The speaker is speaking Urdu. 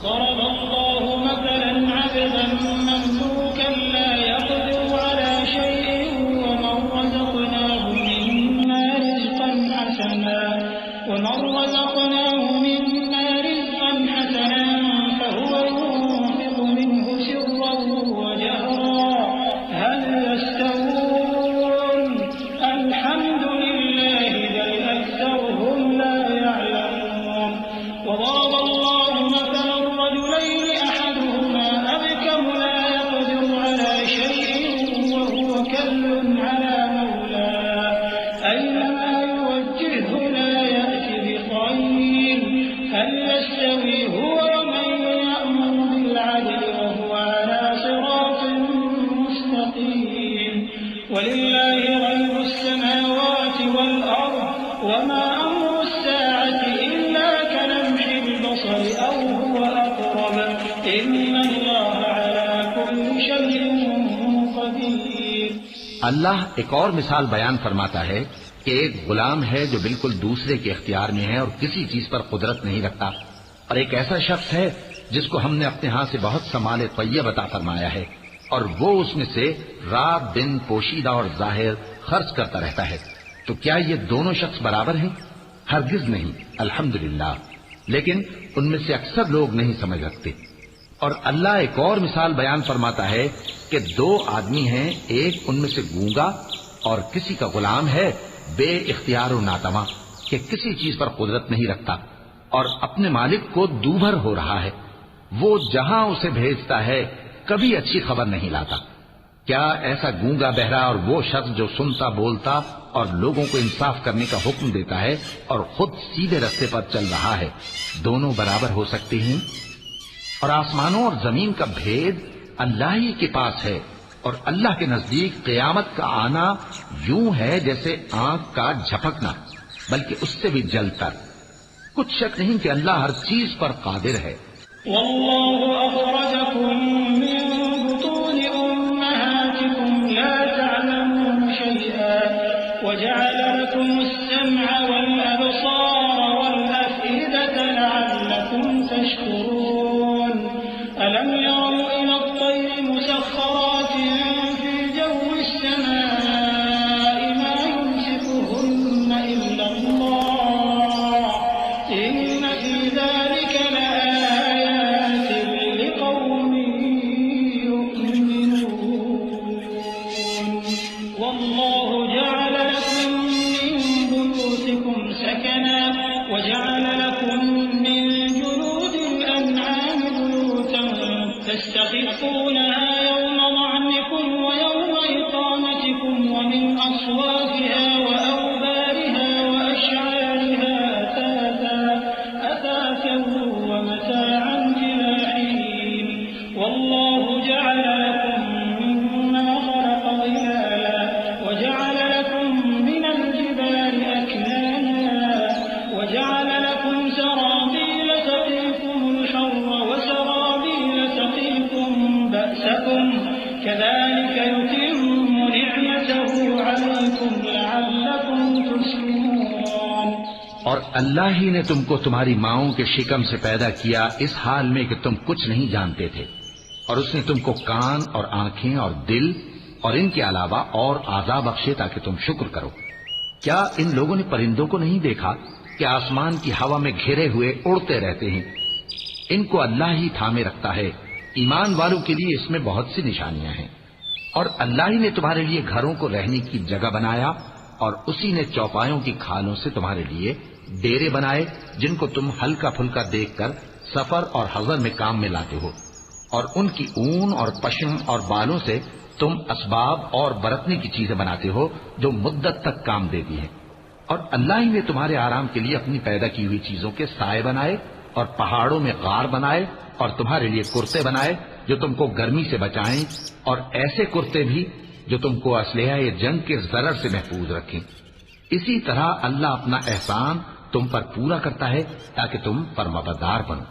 ضرب الله مثلا عبدا مملوكا لا يقدر على شيء ومن رزقناه منا رزقا فهو ينفق منه سرا وجهرا هل يستوون الحمد لله بل أكثرهم لا يعلمون وضرب الله مثلا رجلين أحدهما أبكم لا يقدر على شيء وهو كل على مولاه أينما يوجهه لا يأتي بخير هل يستوي هو ومن يأمر بالعدل وهو على صراط مستقيم ولله غيب السماوات والأرض وما أمر الساعة إلا كلمح البصر أو هو أقرب إن الله على كل شيء قدير. اللہ ایک اور مثال بیان فرماتا ہے کہ ایک غلام ہے جو بالکل دوسرے کے اختیار میں ہے اور کسی چیز پر قدرت نہیں رکھتا، اور ایک ایسا شخص ہے جس کو ہم نے اپنے ہاں سے بہت سا مال طیب عطا فرمایا ہے اور وہ اس میں سے رات دن پوشیدہ اور ظاہر خرچ کرتا رہتا ہے. تو کیا یہ دونوں شخص برابر ہیں؟ ہرگز نہیں، الحمدللہ، لیکن ان میں سے اکثر لوگ نہیں سمجھ رکھتے. اور اللہ ایک اور مثال بیان فرماتا ہے کہ دو آدمی ہیں، ایک ان میں سے گونگا اور کسی کا غلام ہے بے اختیار و ناتواں کہ کسی چیز پر قدرت نہیں رکھتا اور اپنے مالک کو دوبھر ہو رہا ہے. وہ جہاں اسے بھیجتا ہے کبھی اچھی خبر نہیں لاتا. کیا ایسا گونگا بہرا اور وہ شخص جو سنتا بولتا اور لوگوں کو انصاف کرنے کا حکم دیتا ہے اور خود سیدھے رستے پر چل رہا ہے، دونوں برابر ہو سکتے ہیں؟ اور آسمانوں اور زمین کا بھید اللہ ہی کے پاس ہے، اور اللہ کے نزدیک قیامت کا آنا یوں ہے جیسے آنکھ کا جھپکنا، بلکہ اس سے بھی جل کر. کچھ شک نہیں کہ اللہ ہر چیز پر قادر ہے. والله أخرجكم من بطون أمهاتكم لا تعلمون شيئا وجعل لكم السمع والأبصار والأفئدة لعلكم تشكرون ألم يروا إلى الطير مسخرات في جو السماء ما يمسكهن إلا الله إن في ذلك لآيات لقوم يؤمنون والله جعل لكم من بيوتكم سكنا وجعل لكم من جلود الأنعام بيوتا تستخفونها يوم ظعنكم ويوم إقامتكم ومن أصوافها وأوبارها وأشعارها أثاثا ومتاعا إلى حين والله جعل لكم مما خلق ظلالا وجعل لكم من الجبال أكنانا وجعل لكم سرابيل تقيكم الحر وسرابيل تقيكم بأسكم كذلك يتم نعمته عليكم لعلكم تسلمون. اور اللہ ہی نے تم کو تمہاری ماؤں کے شکم سے پیدا کیا اس حال میں کہ تم کچھ نہیں جانتے تھے، اور اس نے تم کو کان اور آنکھیں اور دل اور ان کے علاوہ اور اعضاء بخشے تاکہ تم شکر کرو. کیا ان لوگوں نے پرندوں کو نہیں دیکھا کہ آسمان کی ہوا میں گھرے ہوئے اڑتے رہتے ہیں؟ ان کو اللہ ہی تھامے رکھتا ہے. ایمان والوں کے لیے اس میں بہت سی نشانیاں ہیں. اور اللہ ہی نے تمہارے لیے گھروں کو رہنے کی جگہ بنایا، اور اسی نے چوپایوں کی کھالوں سے تمہارے لیے ڈیرے بنائے جن کو تم ہلکا پھلکا دیکھ کر سفر اور حضر میں کام میں لاتے ہو، اور ان کی اون اور پشم اور بالوں سے تم اسباب اور برتنے کی چیزیں بناتے ہو جو مدت تک کام دیتی ہیں. اور اللہ ہی نے تمہارے آرام کے لیے اپنی پیدا کی ہوئی چیزوں کے سائے بنائے اور پہاڑوں میں غار بنائے اور تمہارے لیے کرتے بنائے جو تم کو گرمی سے بچائیں، اور ایسے کرتے بھی جو تم کو اسلحہ جنگ کے ضرر سے محفوظ رکھیں. اسی طرح اللہ اپنا احسان تم پر پورا کرتا ہے تاکہ تم فرمانبردار بنو.